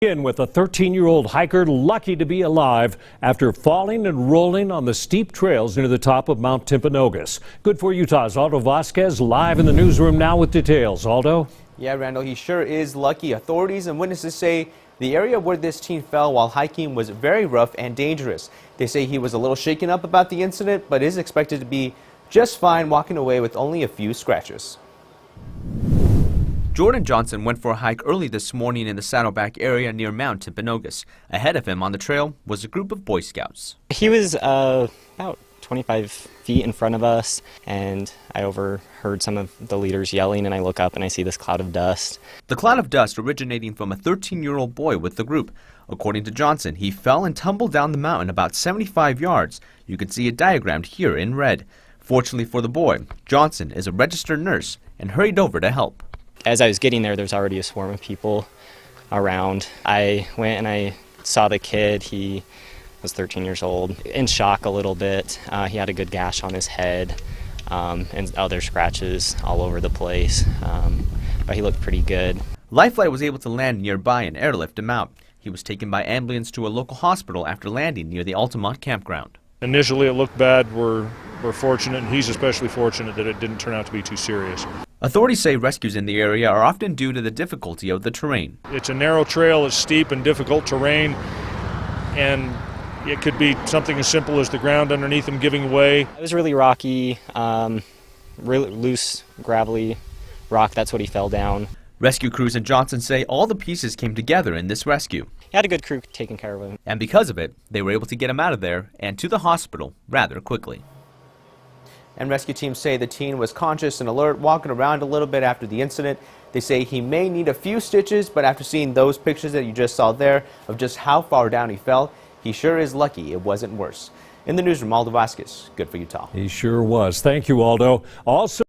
In with a 13-year-old hiker lucky to be alive after falling and rolling on the steep trails near the top of Mount Timpanogos. Good for Utah's Aldo Vasquez live in the newsroom now with details. Aldo? Yeah, Randall, he sure is lucky. Authorities and witnesses say the area where this teen fell while hiking was very rough and dangerous. They say he was a little shaken up about the incident, but is expected to be just fine, walking away with only a few scratches. Jordan Johnson went for a hike early this morning in the Saddleback area near Mount Timpanogos. Ahead of him on the trail was a group of Boy Scouts. He was about 25 feet in front of us, and I overheard some of the leaders yelling, and I look up and I see this cloud of dust. The cloud of dust originating from a 13-year-old boy with the group. According to Johnson, he fell and tumbled down the mountain about 75 yards. You can see it diagrammed here in red. Fortunately for the boy, Johnson is a registered nurse and hurried over to help. As I was getting there, there's already a swarm of people around. I went and I saw the kid. He was 13 years old, in shock a little bit. He had a good gash on his head and other scratches all over the place, but he looked pretty good. Life Flight was able to land nearby and airlift him out. He was taken by ambulance to a local hospital after landing near the Altamont campground. Initially it looked bad. We're fortunate, and he's especially fortunate that it didn't turn out to be too serious. Authorities say rescues in the area are often due to the difficulty of the terrain. It's a narrow trail, it's steep and difficult terrain, and it could be something as simple as the ground underneath him giving way. It was really rocky, really loose, gravelly rock. That's what he fell down. Rescue crews in Johnson say all the pieces came together in this rescue. He had a good crew taking care of him. And because of it, they were able to get him out of there and to the hospital rather quickly. And rescue teams say the teen was conscious and alert, walking around a little bit after the incident. They say he may need a few stitches, but after seeing those pictures that you just saw there of just how far down he fell, he sure is lucky it wasn't worse. In the newsroom, Aldo Vasquez, Good for Utah. He sure was. Thank you, Aldo. Also